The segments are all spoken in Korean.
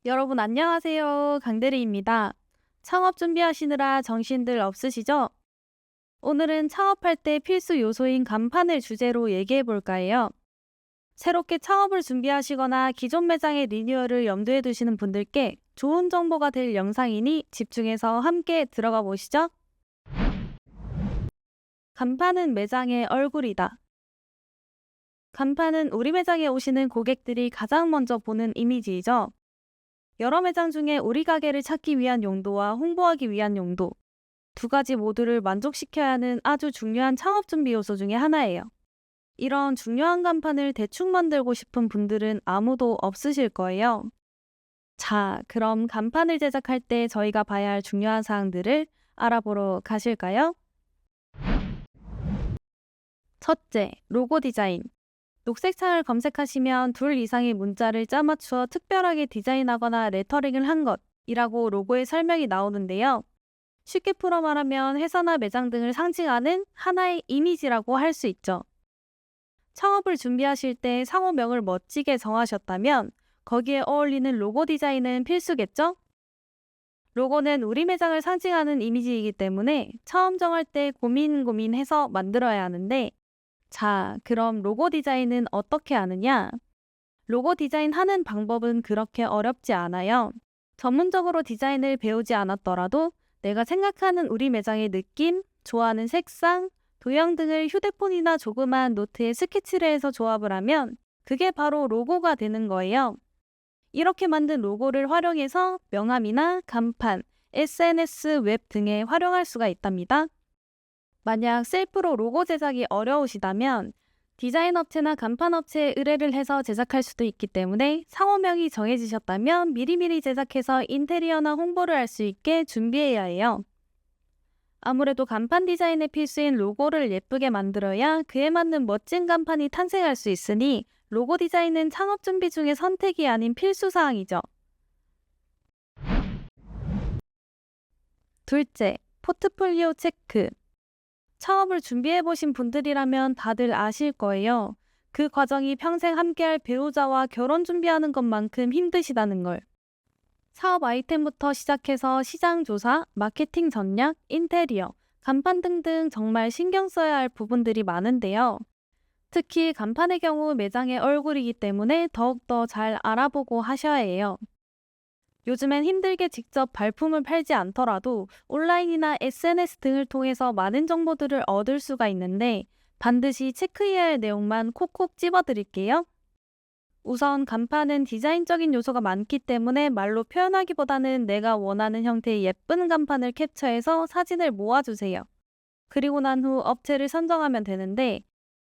여러분 안녕하세요. 강대리입니다. 창업 준비하시느라 정신들 없으시죠? 오늘은 창업할 때 필수 요소인 간판을 주제로 얘기해 볼까 해요. 새롭게 창업을 준비하시거나 기존 매장의 리뉴얼을 염두에 두시는 분들께 좋은 정보가 될 영상이니 집중해서 함께 들어가 보시죠. 간판은 매장의 얼굴이다. 간판은 우리 매장에 오시는 고객들이 가장 먼저 보는 이미지이죠. 여러 매장 중에 우리 가게를 찾기 위한 용도와 홍보하기 위한 용도, 두 가지 모두를 만족시켜야 하는 아주 중요한 창업 준비 요소 중에 하나예요. 이런 중요한 간판을 대충 만들고 싶은 분들은 아무도 없으실 거예요. 자, 그럼 간판을 제작할 때 저희가 봐야 할 중요한 사항들을 알아보러 가실까요? 첫째, 로고 디자인. 녹색 창을 검색하시면 둘 이상의 문자를 짜맞추어 특별하게 디자인하거나 레터링을 한 것이라고 로고의 설명이 나오는데요. 쉽게 풀어 말하면 회사나 매장 등을 상징하는 하나의 이미지라고 할 수 있죠. 창업을 준비하실 때 상호명을 멋지게 정하셨다면 거기에 어울리는 로고 디자인은 필수겠죠? 로고는 우리 매장을 상징하는 이미지이기 때문에 처음 정할 때 고민해서 만들어야 하는데, 자, 그럼 로고 디자인은 어떻게 하느냐? 로고 디자인 하는 방법은 그렇게 어렵지 않아요. 전문적으로 디자인을 배우지 않았더라도 내가 생각하는 우리 매장의 느낌, 좋아하는 색상, 도형 등을 휴대폰이나 조그만 노트에 스케치를 해서 조합을 하면 그게 바로 로고가 되는 거예요. 이렇게 만든 로고를 활용해서 명함이나 간판, SNS, 웹 등에 활용할 수가 있답니다. 만약 셀프로 로고 제작이 어려우시다면 디자인 업체나 간판 업체에 의뢰를 해서 제작할 수도 있기 때문에 상호명이 정해지셨다면 미리미리 제작해서 인테리어나 홍보를 할 수 있게 준비해야 해요. 아무래도 간판 디자인의 필수인 로고를 예쁘게 만들어야 그에 맞는 멋진 간판이 탄생할 수 있으니 로고 디자인은 창업 준비 중에 선택이 아닌 필수 사항이죠. 둘째, 포트폴리오 체크. 창업을 준비해보신 분들이라면 다들 아실 거예요. 그 과정이 평생 함께할 배우자와 결혼 준비하는 것만큼 힘드시다는 걸. 사업 아이템부터 시작해서 시장 조사, 마케팅 전략, 인테리어, 간판 등등 정말 신경 써야 할 부분들이 많은데요. 특히 간판의 경우 매장의 얼굴이기 때문에 더욱더 잘 알아보고 하셔야 해요. 요즘엔 힘들게 직접 발품을 팔지 않더라도 온라인이나 SNS 등을 통해서 많은 정보들을 얻을 수가 있는데 반드시 체크해야 할 내용만 콕콕 집어드릴게요. 우선 간판은 디자인적인 요소가 많기 때문에 말로 표현하기보다는 내가 원하는 형태의 예쁜 간판을 캡처해서 사진을 모아주세요. 그리고 난 후 업체를 선정하면 되는데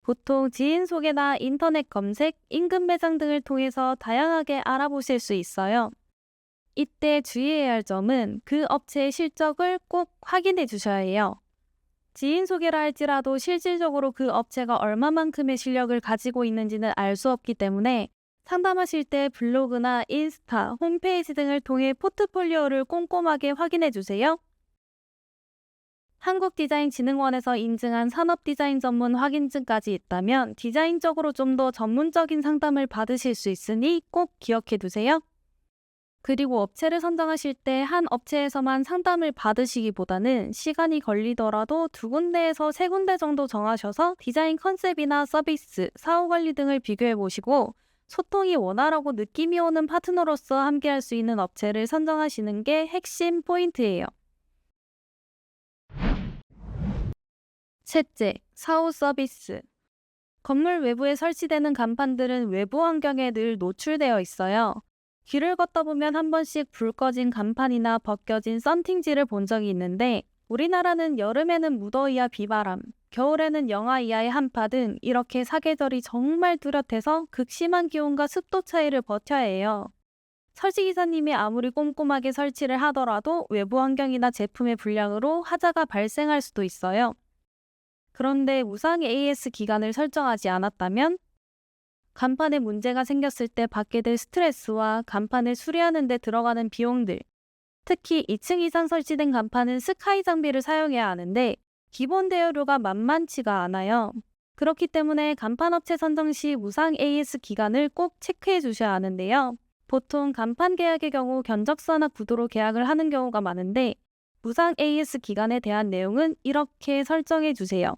보통 지인 소개나 인터넷 검색, 인근 매장 등을 통해서 다양하게 알아보실 수 있어요. 이때 주의해야 할 점은 그 업체의 실적을 꼭 확인해 주셔야 해요. 지인 소개라 할지라도 실질적으로 그 업체가 얼마만큼의 실력을 가지고 있는지는 알 수 없기 때문에 상담하실 때 블로그나 인스타, 홈페이지 등을 통해 포트폴리오를 꼼꼼하게 확인해 주세요. 한국디자인진흥원에서 인증한 산업디자인 전문 확인증까지 있다면 디자인적으로 좀 더 전문적인 상담을 받으실 수 있으니 꼭 기억해 두세요. 그리고 업체를 선정하실 때 한 업체에서만 상담을 받으시기보다는 시간이 걸리더라도 두 군데에서 세 군데 정도 정하셔서 디자인 컨셉이나 서비스, 사후 관리 등을 비교해 보시고 소통이 원활하고 느낌이 오는 파트너로서 함께할 수 있는 업체를 선정하시는 게 핵심 포인트예요. 셋째, 사후 서비스. 건물 외부에 설치되는 간판들은 외부 환경에 늘 노출되어 있어요. 길을 걷다 보면 한 번씩 불 꺼진 간판이나 벗겨진 썬팅지를 본 적이 있는데 우리나라는 여름에는 무더위와 비바람, 겨울에는 영하 이하의 한파 등 이렇게 사계절이 정말 뚜렷해서 극심한 기온과 습도 차이를 버텨야 해요. 설치기사님이 아무리 꼼꼼하게 설치를 하더라도 외부 환경이나 제품의 불량으로 하자가 발생할 수도 있어요. 그런데 무상 AS 기간을 설정하지 않았다면 간판에 문제가 생겼을 때 받게 될 스트레스와 간판을 수리하는 데 들어가는 비용들, 특히 2층 이상 설치된 간판은 스카이 장비를 사용해야 하는데 기본 대여료가 만만치가 않아요. 그렇기 때문에 간판 업체 선정 시 무상 AS 기간을 꼭 체크해 주셔야 하는데요. 보통 간판 계약의 경우 견적서나 구도로 계약을 하는 경우가 많은데 무상 AS 기간에 대한 내용은 이렇게 설정해 주세요.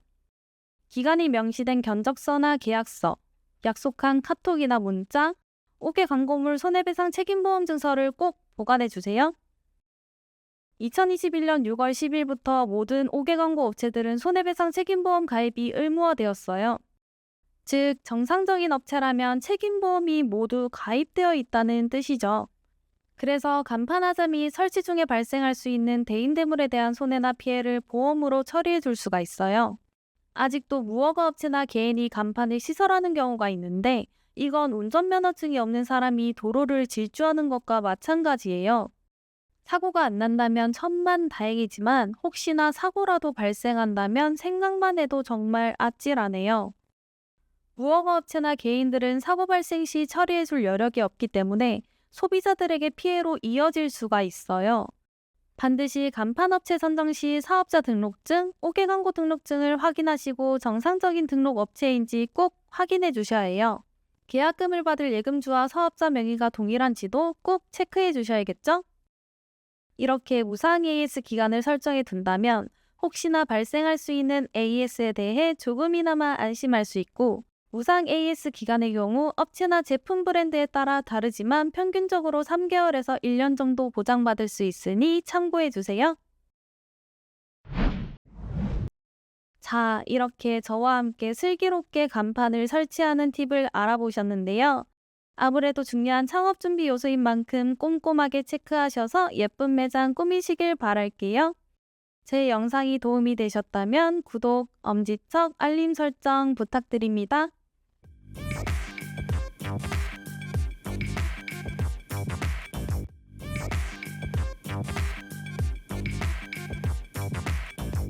기간이 명시된 견적서나 계약서, 약속한 카톡이나 문자, 5개 광고물 손해배상 책임보험 증서를 꼭 보관해 주세요. 2021년 6월 10일부터 모든 5개 광고 업체들은 손해배상 책임보험 가입이 의무화되었어요. 즉, 정상적인 업체라면 책임보험이 모두 가입되어 있다는 뜻이죠. 그래서 간판하자 및 설치 중에 발생할 수 있는 대인대물에 대한 손해나 피해를 보험으로 처리해 줄 수가 있어요. 아직도 무허가 업체나 개인이 간판을 시설하는 경우가 있는데 이건 운전면허증이 없는 사람이 도로를 질주하는 것과 마찬가지예요. 사고가 안 난다면 천만 다행이지만 혹시나 사고라도 발생한다면 생각만 해도 정말 아찔하네요. 무허가 업체나 개인들은 사고 발생 시 처리해줄 여력이 없기 때문에 소비자들에게 피해로 이어질 수가 있어요. 반드시 간판업체 선정 시 사업자 등록증, 5개 광고 등록증을 확인하시고 정상적인 등록 업체인지 꼭 확인해 주셔야 해요. 계약금을 받을 예금주와 사업자 명의가 동일한지도 꼭 체크해 주셔야겠죠? 이렇게 무상 AS 기간을 설정해 둔다면 혹시나 발생할 수 있는 AS에 대해 조금이나마 안심할 수 있고 무상 AS 기간의 경우 업체나 제품 브랜드에 따라 다르지만 평균적으로 3개월에서 1년 정도 보장받을 수 있으니 참고해 주세요. 자, 이렇게 저와 함께 슬기롭게 간판을 설치하는 팁을 알아보셨는데요. 아무래도 중요한 창업 준비 요소인 만큼 꼼꼼하게 체크하셔서 예쁜 매장 꾸미시길 바랄게요. 제 영상이 도움이 되셨다면 구독, 엄지척, 알림 설정 부탁드립니다.